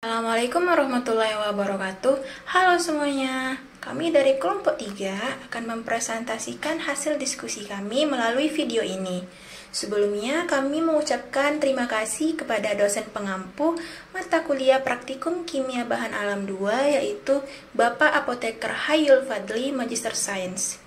Assalamualaikum warahmatullahi wabarakatuh. Halo semuanya. Kami dari kelompok 3 akan mempresentasikan hasil diskusi kami melalui video ini. Sebelumnya kami mengucapkan terima kasih kepada dosen pengampu mata kuliah Praktikum Kimia Bahan Alam 2 yaitu Bapak Apoteker Hayul Fadli Magister Sains.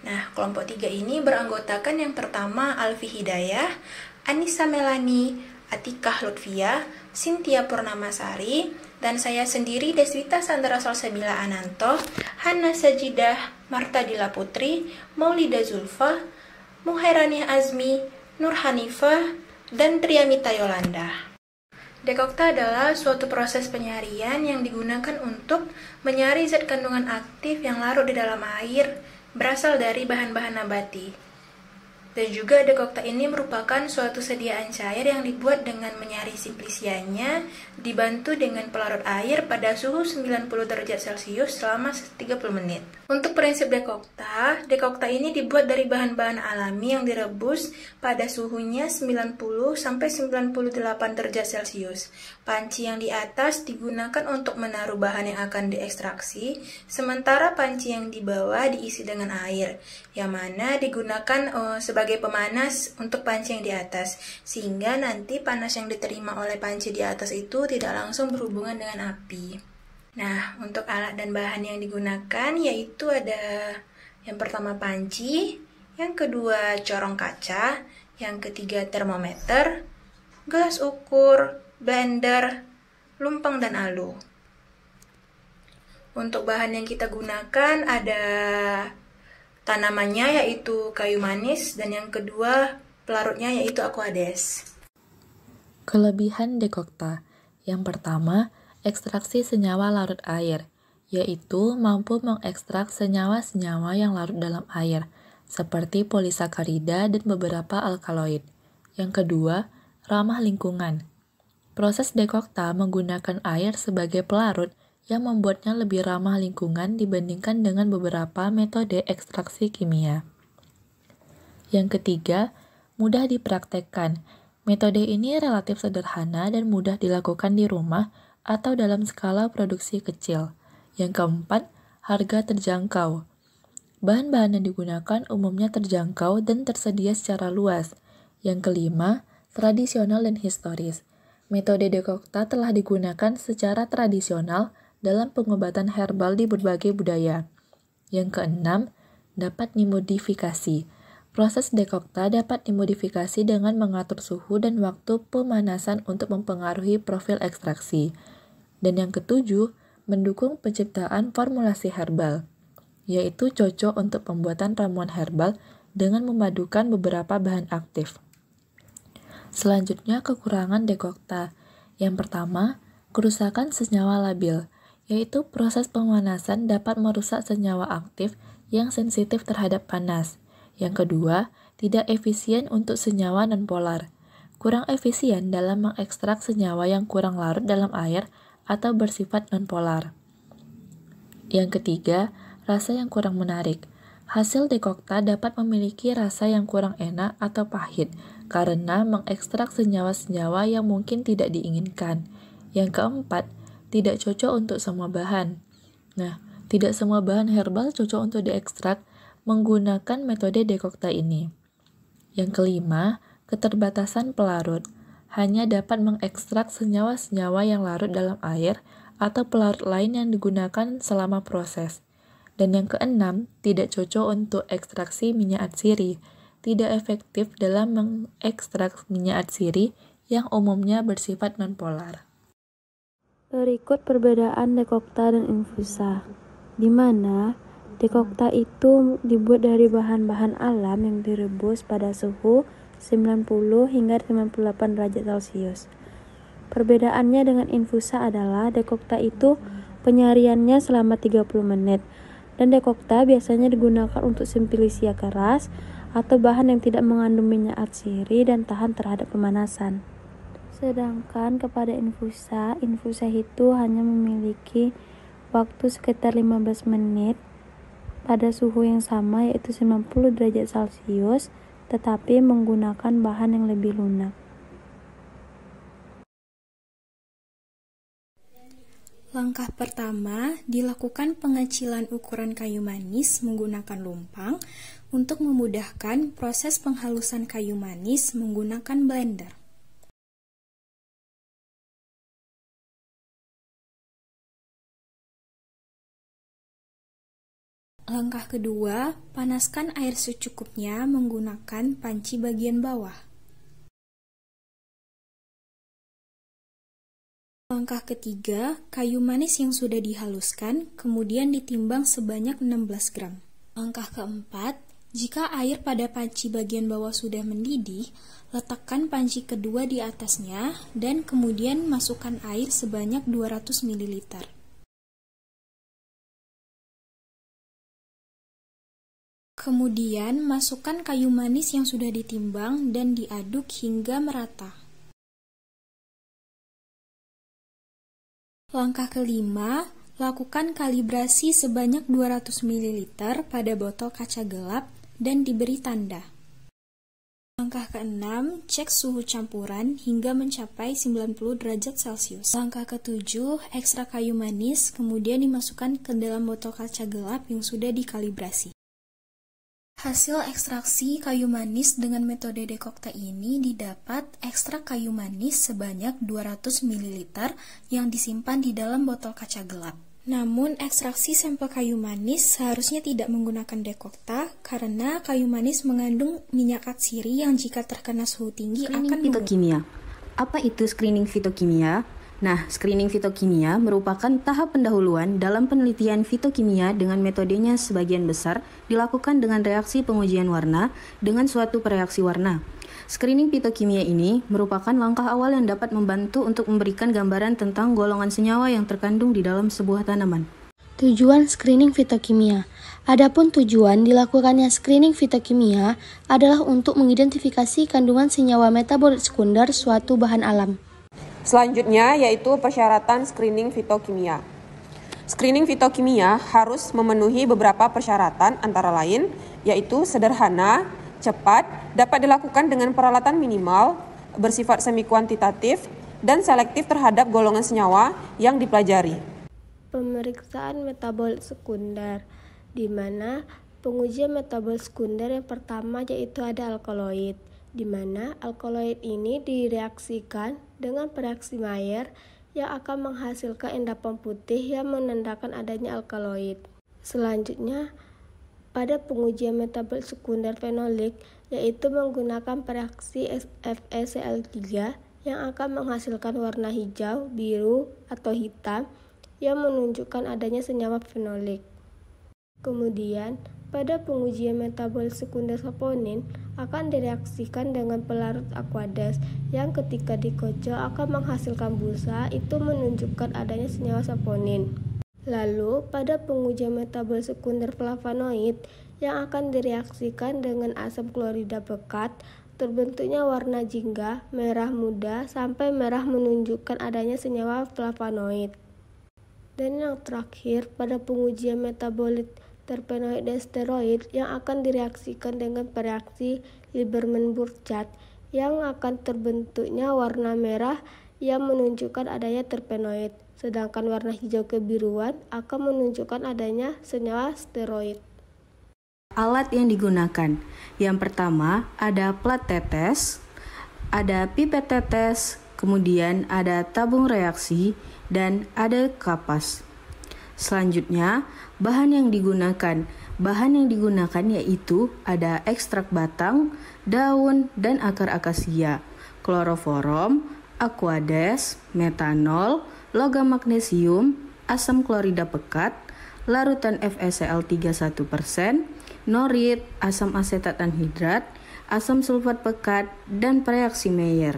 Nah, kelompok 3 ini beranggotakan yang pertama Alfi Hidayah, Anissa Melani, Atikah Lutfia, Cynthia Purnamasari, dan saya sendiri Deswita Sandra Salsabila Ananto, Hana Sajidah, Marta Dila Putri, Maulida Zulfa, Muhairani Azmi, Nur Hanifah, dan Triamita Yolanda. Dekokta adalah suatu proses penyarian yang digunakan untuk menyari zat kandungan aktif yang larut di dalam air berasal dari bahan-bahan nabati. Dan juga dekokta ini merupakan suatu sediaan cair yang dibuat dengan menyari simplisianya dibantu dengan pelarut air pada suhu 90 derajat Celcius selama 30 menit. Untuk prinsip dekokta ini dibuat dari bahan-bahan alami yang direbus pada suhunya 90 sampai 98 derajat Celcius. Panci yang di atas digunakan untuk menaruh bahan yang akan diekstraksi, sementara panci yang di bawah diisi dengan air, yang mana digunakan sebagai pemanas untuk panci yang di atas, sehingga nanti panas yang diterima oleh panci di atas itu tidak langsung berhubungan dengan api. Nah, untuk alat dan bahan yang digunakan yaitu ada yang pertama panci, yang kedua corong kaca, yang ketiga termometer, gelas ukur, blender, lumpang dan alu. Untuk bahan yang kita gunakan ada tanamannya yaitu kayu manis, dan yang kedua pelarutnya yaitu aquades. Kelebihan dekokta. Yang pertama, ekstraksi senyawa larut air, yaitu mampu mengekstrak senyawa-senyawa yang larut dalam air, seperti polisakarida dan beberapa alkaloid. Yang kedua, ramah lingkungan. Proses dekokta menggunakan air sebagai pelarut yang membuatnya lebih ramah lingkungan dibandingkan dengan beberapa metode ekstraksi kimia. Yang ketiga, mudah dipraktekkan. Metode ini relatif sederhana dan mudah dilakukan di rumah atau dalam skala produksi kecil. Yang keempat, harga terjangkau. Bahan-bahan yang digunakan umumnya terjangkau dan tersedia secara luas. Yang kelima, tradisional dan historis. Metode dekokta telah digunakan secara tradisional dalam pengobatan herbal di berbagai budaya. Yang keenam, dapat dimodifikasi. Proses dekokta dapat dimodifikasi dengan mengatur suhu dan waktu pemanasan untuk mempengaruhi profil ekstraksi. Dan yang ketujuh, mendukung penciptaan formulasi herbal, yaitu cocok untuk pembuatan ramuan herbal dengan memadukan beberapa bahan aktif. Selanjutnya, kekurangan dekokta. Yang pertama, kerusakan senyawa labil, yaitu proses pemanasan dapat merusak senyawa aktif yang sensitif terhadap panas. Yang kedua, tidak efisien untuk senyawa nonpolar. Kurang efisien dalam mengekstrak senyawa yang kurang larut dalam air atau bersifat nonpolar. Yang ketiga, rasa yang kurang menarik. Hasil dekokta dapat memiliki rasa yang kurang enak atau pahit karena mengekstrak senyawa-senyawa yang mungkin tidak diinginkan. Yang keempat, tidak cocok untuk semua bahan. Nah, tidak semua bahan herbal cocok untuk diekstrak menggunakan metode dekokta ini. Yang kelima, keterbatasan pelarut. Hanya dapat mengekstrak senyawa-senyawa yang larut dalam air atau pelarut lain yang digunakan selama proses. Dan yang keenam, tidak cocok untuk ekstraksi minyak atsiri. Tidak efektif dalam mengekstrak minyak atsiri yang umumnya bersifat nonpolar. Berikut perbedaan dekokta dan infusa, di mana dekokta itu dibuat dari bahan-bahan alam yang direbus pada suhu 90 hingga 98 derajat Celcius. Perbedaannya dengan infusa adalah dekokta itu penyariannya selama 30 menit, dan dekokta biasanya digunakan untuk simplisia keras atau bahan yang tidak mengandung minyak atsiri dan tahan terhadap pemanasan. Sedangkan kepada infusa itu hanya memiliki waktu sekitar 15 menit pada suhu yang sama yaitu 90 derajat Celcius, tetapi menggunakan bahan yang lebih lunak. Langkah pertama, dilakukan pengecilan ukuran kayu manis menggunakan lumpang untuk memudahkan proses penghalusan kayu manis menggunakan blender. Langkah kedua, panaskan air secukupnya menggunakan panci bagian bawah. Langkah ketiga, kayu manis yang sudah dihaluskan kemudian ditimbang sebanyak 16 gram. Langkah keempat, jika air pada panci bagian bawah sudah mendidih, letakkan panci kedua di atasnya dan kemudian masukkan air sebanyak 200 ml. Kemudian masukkan kayu manis yang sudah ditimbang dan diaduk hingga merata. Langkah kelima, lakukan kalibrasi sebanyak 200 ml pada botol kaca gelap dan diberi tanda. Langkah keenam, cek suhu campuran hingga mencapai 90 derajat Celcius. Langkah ketujuh, ekstrak kayu manis kemudian dimasukkan ke dalam botol kaca gelap yang sudah dikalibrasi. Hasil ekstraksi kayu manis dengan metode dekokta ini didapat ekstrak kayu manis sebanyak 200 ml yang disimpan di dalam botol kaca gelap. Namun, ekstraksi sampel kayu manis seharusnya tidak menggunakan dekokta karena kayu manis mengandung minyak atsiri yang jika terkena suhu tinggi akan fitokimia. Apa itu screening fitokimia? Nah, screening fitokimia merupakan tahap pendahuluan dalam penelitian fitokimia dengan metodenya sebagian besar dilakukan dengan reaksi pengujian warna dengan suatu pereaksi warna. Screening fitokimia ini merupakan langkah awal yang dapat membantu untuk memberikan gambaran tentang golongan senyawa yang terkandung di dalam sebuah tanaman. Tujuan screening fitokimia. Adapun tujuan dilakukannya screening fitokimia adalah untuk mengidentifikasi kandungan senyawa metabolit sekunder suatu bahan alam. Selanjutnya yaitu persyaratan screening fitokimia. Screening fitokimia harus memenuhi beberapa persyaratan antara lain yaitu sederhana, cepat, dapat dilakukan dengan peralatan minimal, bersifat semi kuantitatif, dan selektif terhadap golongan senyawa yang dipelajari. Pemeriksaan metabolit sekunder, di mana pengujian metabolit sekunder yang pertama yaitu ada alkaloid, di mana alkaloid ini direaksikan dengan reaksi Mayer yang akan menghasilkan endapan putih yang menandakan adanya alkaloid. Selanjutnya, pada pengujian metabolit sekunder fenolik, yaitu menggunakan reaksi FeCl3 yang akan menghasilkan warna hijau, biru, atau hitam yang menunjukkan adanya senyawa fenolik. Kemudian, pada pengujian metabolit sekunder saponin akan direaksikan dengan pelarut aqueous yang ketika dikocok akan menghasilkan busa, itu menunjukkan adanya senyawa saponin. Lalu, pada pengujian metabolit sekunder flavonoid yang akan direaksikan dengan asam klorida pekat, terbentuknya warna jingga, merah muda, sampai merah menunjukkan adanya senyawa flavonoid. Dan yang terakhir, pada pengujian metabolit terpenoid dan steroid yang akan direaksikan dengan reaksi Lieberman-Burchardt yang akan terbentuknya warna merah yang menunjukkan adanya terpenoid, sedangkan warna hijau kebiruan akan menunjukkan adanya senyawa steroid. Alat yang digunakan. Yang pertama ada plat tetes, ada pipet tetes, kemudian ada tabung reaksi, dan ada kapas. Selanjutnya, bahan yang digunakan. Bahan yang digunakan yaitu ada ekstrak batang, daun, dan akar akasia, kloroforum, aqueous, metanol, logam magnesium, asam klorida pekat, larutan FeCl3 1%, norit, asam asetat anhidrat, asam sulfat pekat, dan reaksi Mayer.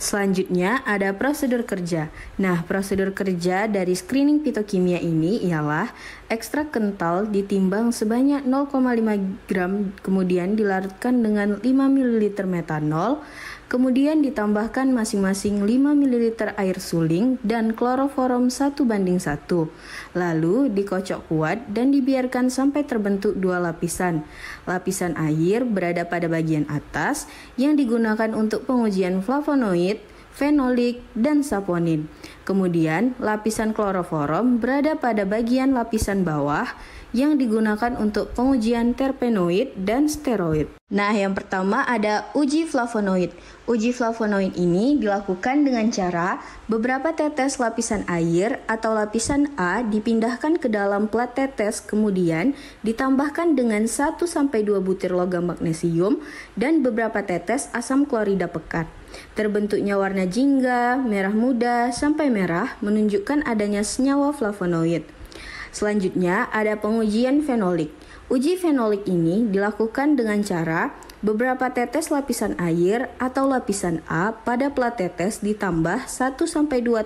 Selanjutnya ada prosedur kerja. Nah, prosedur kerja dari screening fitokimia ini ialah ekstrak kental ditimbang sebanyak 0,5 gram, kemudian dilarutkan dengan 5 ml metanol, kemudian ditambahkan masing-masing 5 ml air suling dan kloroforum 1:1. Lalu dikocok kuat dan dibiarkan sampai terbentuk dua lapisan. Lapisan air berada pada bagian atas yang digunakan untuk pengujian flavonoid, fenolik, dan saponin. Kemudian, lapisan kloroforum berada pada bagian lapisan bawah yang digunakan untuk pengujian terpenoid dan steroid. Nah, yang pertama ada uji flavonoid. Uji flavonoid ini dilakukan dengan cara beberapa tetes lapisan air atau lapisan A dipindahkan ke dalam plat tetes, kemudian ditambahkan dengan 1-2 butir logam magnesium dan beberapa tetes asam klorida pekat. Terbentuknya warna jingga, merah muda, sampai merah menunjukkan adanya senyawa flavonoid. Selanjutnya ada pengujian fenolik. Uji fenolik ini dilakukan dengan cara beberapa tetes lapisan air atau lapisan A pada plat tetes ditambah 1-2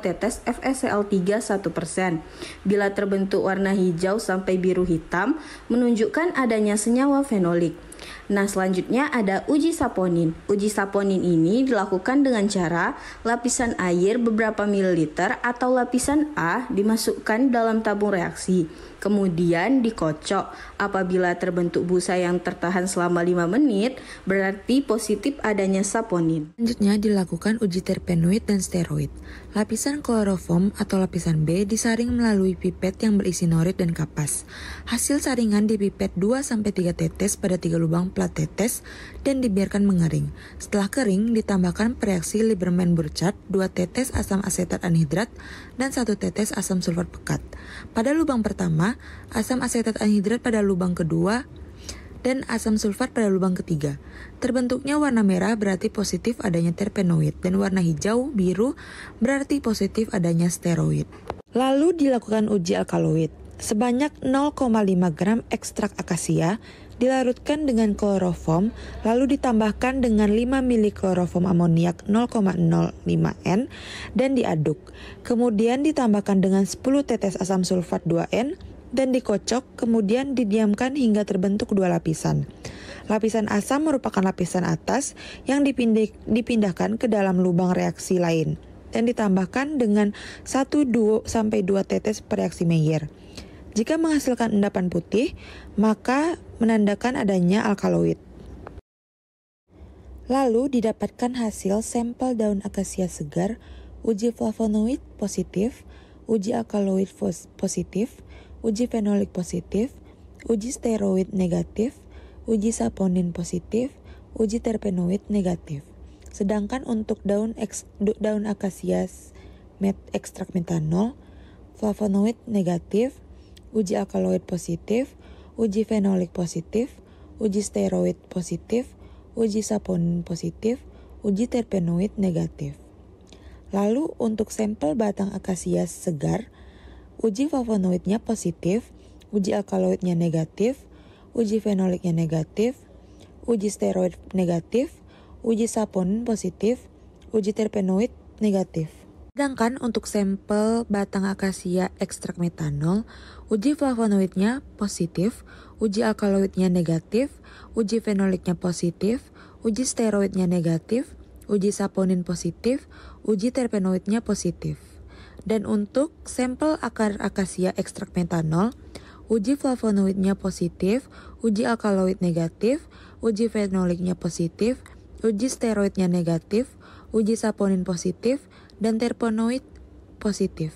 tetes FeCl3 1%. Bila terbentuk warna hijau sampai biru hitam, menunjukkan adanya senyawa fenolik. Nah, selanjutnya ada uji saponin. Uji saponin ini dilakukan dengan cara lapisan air beberapa mililiter atau lapisan A dimasukkan dalam tabung reaksi. Kemudian dikocok. Apabila terbentuk busa yang tertahan selama 5 menit, berarti positif adanya saponin. Selanjutnya dilakukan uji terpenoid dan steroid. Lapisan kloroform atau lapisan B disaring melalui pipet yang berisi norit dan kapas. Hasil saringan dipipet 2-3 tetes pada 3 lubang plat tetes dan dibiarkan mengering. Setelah kering, ditambahkan reaksi Lieberman-Burchard 2 tetes asam asetat anhidrat dan 1 tetes asam sulfat pekat. Pada lubang pertama, asam asetat anhidrat pada lubang kedua dan asam sulfat pada lubang ketiga. Terbentuknya warna merah berarti positif adanya terpenoid dan warna hijau biru berarti positif adanya steroid. Lalu dilakukan uji alkaloid. Sebanyak 0,5 gram ekstrak akasia dilarutkan dengan kloroform lalu ditambahkan dengan 5 mili kloroform amoniak 0,05 N dan diaduk. Kemudian ditambahkan dengan 10 tetes asam sulfat 2 N dan dikocok, kemudian didiamkan hingga terbentuk 2 lapisan. Lapisan asam merupakan lapisan atas yang dipindahkan ke dalam lubang reaksi lain dan ditambahkan dengan 1-2 tetes reaksi Mayer. Jika menghasilkan endapan putih, maka menandakan adanya alkaloid. Lalu didapatkan hasil sampel daun akasia segar, uji flavonoid positif, uji alkaloid positif, uji fenolik positif, uji steroid negatif, uji saponin positif, uji terpenoid negatif. Sedangkan untuk daun akasia ekstrak metanol, flavonoid negatif, uji alkaloid positif, uji fenolik positif, uji steroid positif, uji saponin positif, uji terpenoid negatif. Lalu untuk sampel batang akasia segar, uji flavonoidnya positif, uji alkaloidnya negatif, uji fenoliknya negatif, uji steroid negatif, uji saponin positif, uji terpenoid negatif. Sedangkan untuk sampel batang akasia ekstrak metanol, uji flavonoidnya positif, uji alkaloidnya negatif, uji fenoliknya positif, uji steroidnya negatif, uji saponin positif, uji terpenoidnya positif. Dan untuk sampel akar akasia ekstrak metanol, uji flavonoidnya positif, uji alkaloid negatif, uji fenoliknya positif, uji steroidnya negatif, uji saponin positif, dan terpenoid positif.